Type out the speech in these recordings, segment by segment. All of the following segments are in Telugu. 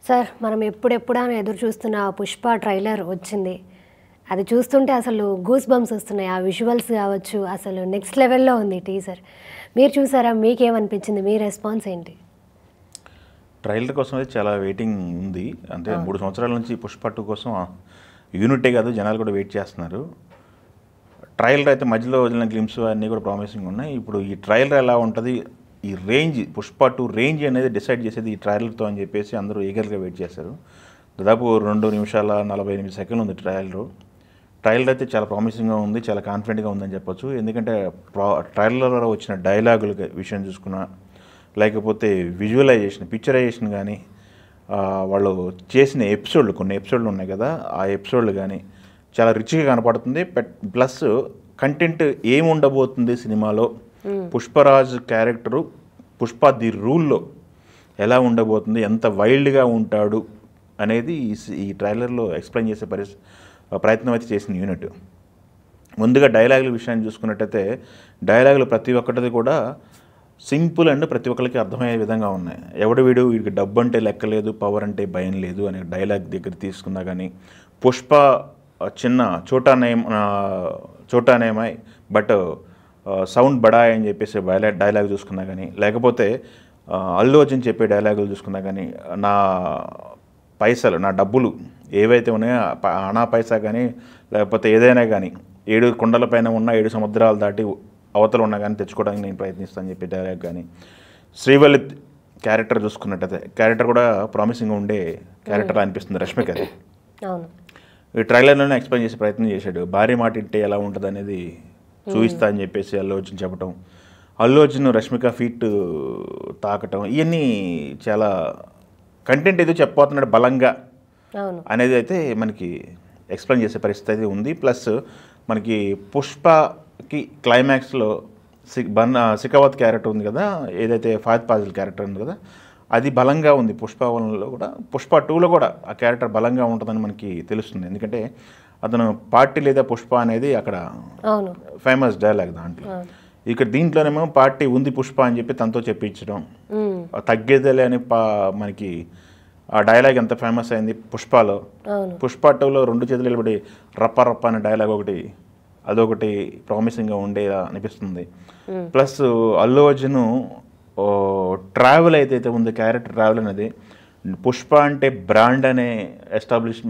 సార్ మనం ఎప్పుడెప్పుడా ఎదురు చూస్తున్న ఆ పుష్ప ట్రైలర్ వచ్చింది. అది చూస్తుంటే అసలు గూస్ బంప్స్ వస్తున్నాయి. ఆ విజువల్స్ కావచ్చు, అసలు నెక్స్ట్ లెవెల్లో ఉంది టీజర్. మీరు చూసారా? మీకేమనిపించింది? మీ రెస్పాన్స్ ఏంటి? ట్రైలర్ కోసం అయితే చాలా వెయిటింగ్ ఉంది. అంటే 3 సంవత్సరాల నుంచి పుష్ప 2 కోసం యూనిటే కాదు జనాలు కూడా వెయిట్ చేస్తున్నారు. ట్రైలర్ అయితే మధ్యలో వదిలిన గ్లిమ్స్ అన్నీ కూడా ప్రామిసింగ్ ఉన్నాయి. ఇప్పుడు ఈ ట్రైలర్ ఎలా ఉంటుంది, ఈ రేంజ్ పుష్ప 2 రేంజ్ అనేది డిసైడ్ చేసేది ఈ ట్రైలర్తో అని చెప్పేసి అందరూ ఈగర్గా వెయిట్ చేశారు. దాదాపు 2 నిమిషాల 48 సెకండ్లు ఉంది ట్రైలర్ అయితే చాలా ప్రామిసింగ్గా ఉంది, చాలా కాన్ఫిడెంట్గా ఉందని చెప్పొచ్చు. ఎందుకంటే ట్రైలర్లో వచ్చిన డైలాగుల విషయం చూసుకున్నా, లేకపోతే విజువలైజేషన్ పిక్చరైజేషన్ కానీ, వాళ్ళు చేసిన కొన్ని ఎపిసోడ్లు ఉన్నాయి కదా, ఆ ఎపిసోడ్లు కానీ చాలా రిచ్గా కనపడుతుంది. ప్లస్ కంటెంట్ ఏమి ఉండబోతుంది సినిమాలో, పుష్పరాజ్ క్యారెక్టరు పుష్ప ది రూల్లో ఎలా ఉండబోతుంది, ఎంత వైల్డ్గా ఉంటాడు అనేది ఈ ట్రైలర్లో ఎక్స్ప్లెయిన్ చేసే ప్రయత్నం అయితే చేసిన యూనిట్. ముందుగా డైలాగుల విషయాన్ని చూసుకున్నట్టయితే డైలాగులు ప్రతి ఒక్కటిది కూడా సింపుల్ అండ్ ప్రతి ఒక్కరికి అర్థమయ్యే విధంగా ఉన్నాయి. వీడికి డబ్బు అంటే లెక్కలేదు, పవర్ అంటే భయం లేదు అనే డైలాగ్ దగ్గర తీసుకున్నా కానీ, పుష్ప చిన్న చోటానేమై బట్ సౌండ్ బడాయ్ అని చెప్పేసి డైలాగ్ చూసుకున్నా కానీ, లేకపోతే అల్లు అర్జున్ చెప్పే డైలాగులు చూసుకున్నా కానీ, నా డబ్బులు ఏవైతే ఉన్నాయో అనా పైసా కానీ, లేకపోతే ఏదైనా కానీ 7 కొండలపైన ఉన్న 7 సముద్రాలు దాటి అవతల ఉన్నా కానీ తెచ్చుకోవడానికి నేను ప్రయత్నిస్తాను చెప్పే డైలాగ్ కానీ, శ్రీవల్లి క్యారెక్టర్ చూసుకున్నట్టయితే క్యారెక్టర్ కూడా ప్రామిసింగ్గా ఉండే క్యారెక్టర్ అనిపిస్తుంది రష్మిక. ఈ ట్రైలర్లోనే ఎక్స్ప్లెయిన్ చేసే ప్రయత్నం చేశాడు. భార్య మాట ఇంటే ఎలా ఉంటుంది అనేది చూపిస్తా అని చెప్పేసి అల్లు అర్జున్ చెప్పడం, అల్లు అర్జున్ రష్మిక ఫీట్ తాకటం, ఇవన్నీ చాలా కంటెంట్ ఏదో చెప్పబోతున్నాడు బలంగా అనేది అయితే మనకి ఎక్స్ప్లెయిన్ చేసే పరిస్థితి అయితే ఉంది. ప్లస్ మనకి పుష్పకి క్లైమాక్స్లో సికావత్ క్యారెక్టర్ ఉంది కదా, ఏదైతే ఫహద్ ఫాజిల్ క్యారెక్టర్ ఉంది కదా, అది బలంగా ఉంది. పుష్ప 1లో కూడా పుష్ప 2లో కూడా ఆ క్యారెక్టర్ బలంగా ఉంటుందని మనకి తెలుస్తుంది. ఎందుకంటే అతను పార్టీ లేదా పుష్ప అనేది అక్కడ ఫేమస్ డైలాగ్ దాంట్లో. ఇక్కడ దీంట్లోనేమో పార్టీ ఉంది పుష్ప అని చెప్పి తనతో చెప్పించడం, తగ్గేదేలే అని మనకి ఆ డైలాగ్ ఎంత ఫేమస్ అయింది పుష్పలో. పుష్ప 2లో 2 చేతులు నిలబడి రప్ప రప్ప అనే డైలాగ్ అదొకటి ప్రామిసింగ్గా ఉండేలా అనిపిస్తుంది. ప్లస్ అల్లు అర్జున్ ట్రావెల్ అయితే ఉంది, క్యారెక్టర్ ట్రావెల్ అనేది పుష్ప అంటే బ్రాండ్ అనే ఎస్టాబ్లిష్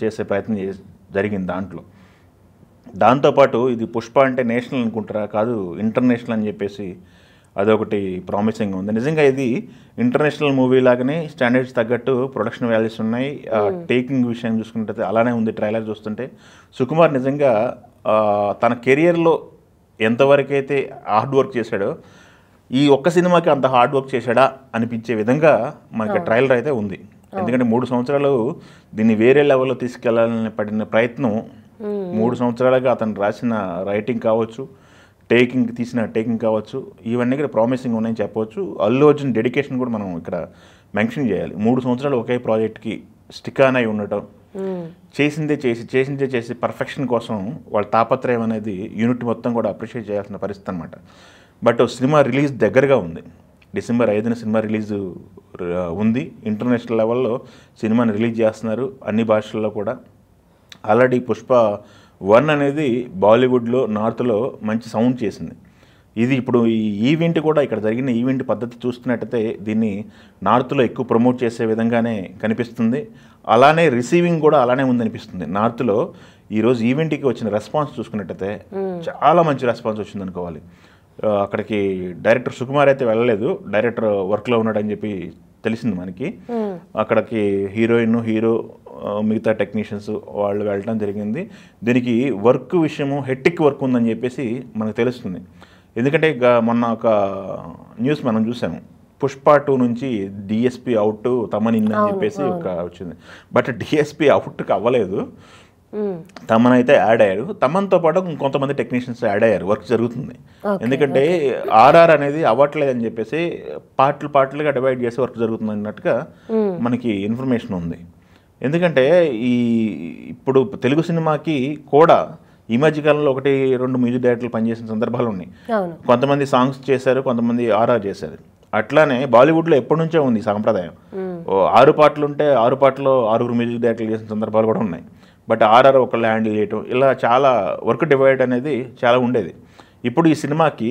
చేసే ప్రయత్నం జరిగింది దాంట్లో. దాంతోపాటు ఇది పుష్ప అంటే నేషనల్ అనుకుంటారా, కాదు ఇంటర్నేషనల్ అని చెప్పేసి అదొకటి ప్రామిసింగ్గా ఉంది. నిజంగా ఇది ఇంటర్నేషనల్ మూవీ లాగానే స్టాండర్డ్స్ తగ్గట్టు ప్రొడక్షన్ వాల్యూస్ ఉన్నాయి. టేకింగ్ విషయం చూసుకుంటే అలానే ఉంది. ట్రైలర్ చూస్తుంటే సుకుమార్ నిజంగా తన కెరియర్లో ఎంతవరకైతే హార్డ్ వర్క్ చేశాడో ఈ ఒక్క సినిమాకి అంత హార్డ్ వర్క్ చేశాడా అనిపించే విధంగా మనకి ట్రైలర్ అయితే ఉంది. ఎందుకంటే 3 సంవత్సరాలు దీన్ని వేరే లెవెల్లో తీసుకెళ్లాలని పడిన ప్రయత్నం, 3 సంవత్సరాలుగా అతను రాసిన రైటింగ్ కావచ్చు, తీసిన టేకింగ్ కావచ్చు, ఇవన్నీ కూడా ప్రామిసింగ్ ఉన్నాయని చెప్పవచ్చు. అల్లు అర్జున్ డెడికేషన్ కూడా మనం ఇక్కడ మెన్షన్ చేయాలి. 3 సంవత్సరాలు ఒకే ప్రాజెక్ట్కి స్టిక్ ఆన్ అయి ఉండటం, చేసిందే చేసి పర్ఫెక్షన్ కోసం వాళ్ళ తాపత్రయం అనేది యూనిట్ మొత్తం కూడా అప్రిషియేట్ చేయాల్సిన పరిస్థితి అనమాట. బట్ సినిమా రిలీజ్ దగ్గరగా ఉంది. డిసెంబర్ 5న సినిమా రిలీజ్ ఉంది. ఇంటర్నేషనల్ లెవెల్లో సినిమాని రిలీజ్ చేస్తున్నారు అన్ని భాషల్లో కూడా. ఆల్రెడీ పుష్ప 1 అనేది బాలీవుడ్లో నార్త్లో మంచి సౌండ్ చేసింది. ఇది ఇప్పుడు ఈ ఈవెంట్ కూడా ఇక్కడ జరిగిన ఈవెంట్ పద్ధతి చూస్తున్నట్టయితే దీన్ని నార్త్లో ఎక్కువ ప్రమోట్ చేసే విధంగానే కనిపిస్తుంది. అలానే రిసీవింగ్ కూడా అలానే ఉందనిపిస్తుంది. నార్త్లో ఈరోజు ఈవెంట్కి వచ్చిన రెస్పాన్స్ చూసుకున్నట్టయితే చాలా మంచి రెస్పాన్స్ వచ్చింది అనుకోవాలి. అక్కడికి డైరెక్టర్ సుకుమార్ అయితే వెళ్ళలేదు, డైరెక్టర్ వర్క్లో ఉన్నాడని చెప్పి తెలిసింది మనకి. అక్కడికి హీరోయిన్, హీరో, మిగతా టెక్నీషియన్స్ వాళ్ళు వెళ్ళడం జరిగింది. దీనికి వర్క్ విషయము హెక్టిక్ వర్క్ ఉందని చెప్పేసి మనకు తెలుస్తుంది. ఎందుకంటే మొన్న ఒక న్యూస్ మనం చూసాము, పుష్ప 2 నుంచి డిఎస్పి అవుట్ తమన్ ఇన్ అని చెప్పేసి వచ్చింది. బట్ డిఎస్పి అవుట్కి అవ్వలేదు, తమన్ అయితే యాడ్ అయ్యారు. తమన్తో పాటు కొంతమంది టెక్నీషియన్స్ యాడ్ అయ్యారు. వర్క్ జరుగుతుంది. ఎందుకంటే ఆర్ఆర్ అనేది అవ్వట్లేదని చెప్పేసి పార్ట్లుగా డివైడ్ చేసి వర్క్ జరుగుతుంది అన్నట్టుగా మనకి ఇన్ఫర్మేషన్ ఉంది. ఎందుకంటే ఇప్పుడు తెలుగు సినిమాకి కూడా ఈ మధ్యకాలంలో 1-2 మ్యూజిక్ డైరెక్టర్లు పనిచేసిన సందర్భాలు ఉన్నాయి. కొంతమంది సాంగ్స్ చేశారు, కొంతమంది ఆర్ఆర్ చేశారు. అట్లానే బాలీవుడ్లో ఎప్పటి నుంచో ఉంది ఈ సాంప్రదాయం. 6 పాటలు ఉంటే 6 పాటలో 6 మ్యూజిక్ డైరెక్టర్లు చేసిన సందర్భాలు కూడా ఉన్నాయి. బట్ ఆర్ఆర్ ఒకళ్ళు హ్యాండిల్ చేయటం ఇలా చాలా వర్క్ డివైడ్ అనేది చాలా ఉండేది. ఇప్పుడు ఈ సినిమాకి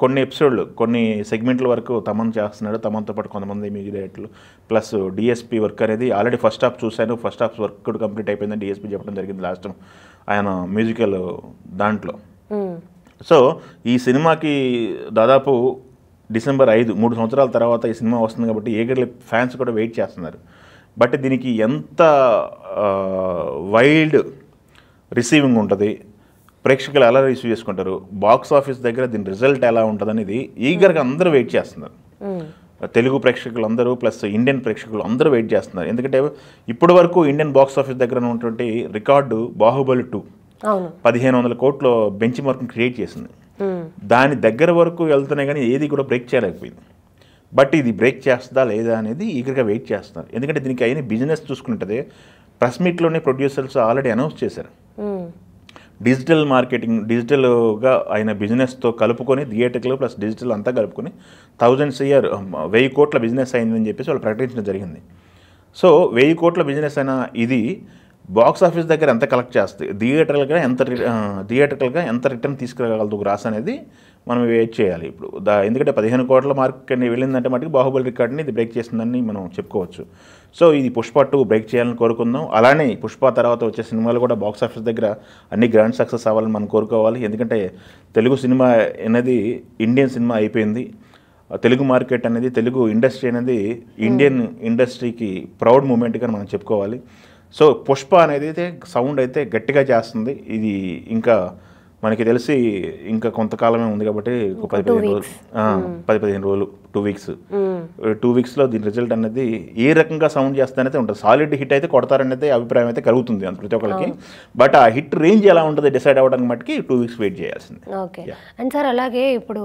కొన్ని ఎపిసోడ్లు కొన్ని సెగ్మెంట్ల వరకు తమన్ చేస్తున్నాడు. తమన్తో పాటు కొంతమంది మ్యూజిక్ డైరెక్టర్లు ప్లస్ డిఎస్పీ వర్క్ అనేది ఆల్రెడీ ఫస్ట్ హాఫ్ చూశాను. ఫస్ట్ హాఫ్ వర్క్ కూడా కంప్లీట్ అయిపోయిందని డిఎస్పీ చెప్పడం జరిగింది లాస్ట్ ఆయన మ్యూజికల్ దాంట్లో. సో ఈ సినిమాకి దాదాపు డిసెంబర్ 5 3 సంవత్సరాల తర్వాత ఈ సినిమా వస్తుంది కాబట్టి ఏగర్లీ ఫ్యాన్స్ కూడా వెయిట్ చేస్తున్నారు. బట్ దీనికి ఎంత వైల్డ్ రిసీవింగ్ ఉంటుంది, ప్రేక్షకులు ఎలా రిసీవ్ చేసుకుంటారు, బాక్స్ ఆఫీస్ దగ్గర దీని రిజల్ట్ ఎలా ఉంటుంది అనేది ఈగర్గా అందరూ వెయిట్ చేస్తున్నారు. తెలుగు ప్రేక్షకులు అందరూ ప్లస్ ఇండియన్ ప్రేక్షకులు అందరూ వెయిట్ చేస్తున్నారు. ఎందుకంటే ఇప్పటి వరకు ఇండియన్ బాక్స్ ఆఫీస్ దగ్గర ఉన్నటువంటి రికార్డు బాహుబలి 2 1500 కోట్ల బెంచ్ మార్క్ని క్రియేట్ చేసింది. దాని దగ్గర వరకు వెళ్తున్నాయి కానీ ఏది కూడా బ్రేక్ చేయలేకపోయింది. బట్ ఇది బ్రేక్ చేస్తుందా లేదా అనేది ఈగర్గా వెయిట్ చేస్తున్నారు. ఎందుకంటే దీనికి అయిన బిజినెస్ చూసుకుంటే ప్రెస్ మీట్లోనే ప్రొడ్యూసర్స్ ఆల్రెడీ అనౌన్స్ చేశారు. డిజిటల్ మార్కెటింగ్ డిజిటల్గా అయిన బిజినెస్తో కలుపుకొని థియేటర్లు ప్లస్ డిజిటల్ అంతా కలుపుకొని 1000 కోట్ల బిజినెస్ అయిందని చెప్పేసి వాళ్ళు ప్రకటించడం జరిగింది. సో 1000 కోట్ల బిజినెస్ అయినా ఇది బాక్స్ ఆఫీస్ దగ్గర ఎంత కలెక్ట్ చేస్తుంది, థియేటర్గా ఎంత రిటర్న్ తీసుకురాగలదు గ్రాస్ అనేది మనం వెయిట్ చేయాలి. ఇప్పుడు ఎందుకంటే 15 కోట్ల మార్క్ వెళ్ళిందంటే మటుకు బాహుబలి రికార్డ్ని ఇది బ్రేక్ చేసిందని మనం చెప్పుకోవచ్చు. సో ఇది పుష్ప 2 బ్రేక్ చేయాలని కోరుకుందాం. అలానే పుష్ప తర్వాత వచ్చే సినిమాలు కూడా బాక్స్ ఆఫీస్ దగ్గర అన్ని గ్రాండ్ సక్సెస్ అవ్వాలని మనం కోరుకోవాలి. ఎందుకంటే తెలుగు సినిమా అనేది ఇండియన్ సినిమా అయిపోయింది. తెలుగు మార్కెట్ అనేది తెలుగు ఇండస్ట్రీ అనేది ఇండియన్ ఇండస్ట్రీకి ప్రౌడ్ మూమెంట్గా మనం చెప్పుకోవాలి. సో పుష్ప అనేది అయితే సౌండ్ అయితే గట్టిగా చేస్తుంది. ఇది ఇంకా మనకి తెలిసి ఇంకా కొంతకాలమే ఉంది కాబట్టి 10-15 రోజులు 10-15 రోజులు 2 వీక్స్ 2 వీక్స్లో దీని రిజల్ట్ అనేది ఏ రకంగా సౌండ్ చేస్తుందనేది ఉంటుంది. సాలిడ్ హిట్ అయితే కొడతారనేది అభిప్రాయం అయితే కలుగుతుంది ప్రతి ఒక్కరికి. బట్ ఆ హిట్ రేంజ్ ఎలా ఉంటుంది డిసైడ్ అవ్వడానికి మటుకి 2 వీక్స్ వెయిట్ చేయాల్సింది. ఓకే. అండ్ సార్ అలాగే ఇప్పుడు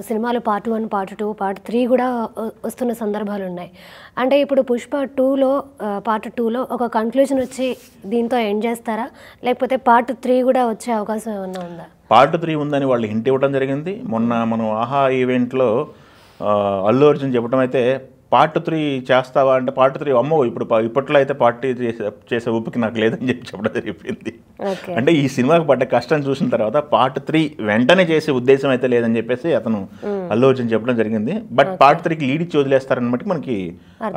సినిమాలు పార్ట్ 1 పార్ట్ 2 పార్ట్ 3 కూడా వస్తున్న సందర్భాలు ఉన్నాయి. అంటే ఇప్పుడు పుష్ప 2లో పార్ట్ 2లో ఒక కన్క్లూజన్ వచ్చి దీంతో ఎండ్ చేస్తారా, లేకపోతే పార్ట్ 3 కూడా వచ్చే అవకాశం ఏమన్నా ఉందా? పార్ట్ 3 ఉందని వాళ్ళు హింట్ ఇవ్వడం జరిగింది. మొన్న మనం ఆహా ఈవెంట్లో అల్లు అర్జున్ చెప్పడం అయితే పార్ట్ 3 చేస్తావా అంటే పార్ట్ 3 అమ్మో ఇప్పట్లో అయితే పార్ట్ 3 చేసే ఊపికి నాకు లేదని చెప్పడం జరిగింది. అంటే ఈ సినిమాకి పడ్డ కష్టం చూసిన తర్వాత పార్ట్ 3 వెంటనే చేసే ఉద్దేశం అయితే లేదని చెప్పేసి అతను అల్లు అర్జున్ చెప్పడం జరిగింది. బట్ పార్ట్ 3కి లీడ్ ఇచ్చి వదిలేస్తారని బట్టి మనకి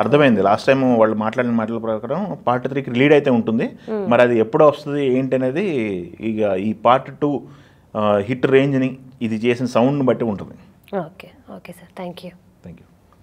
అర్థమైంది. లాస్ట్ టైం వాళ్ళు మాట్లాడిన మాటల ప్రకారం పార్ట్ 3కి లీడ్ అయితే ఉంటుంది. మరి అది ఎప్పుడు వస్తుంది ఏంటి అనేది ఇక ఈ పార్ట్ 2 హిట్ రేంజ్ని ఇది చేసిన సౌండ్ని బట్టి ఉంటుంది. Okay okay sir, thank you.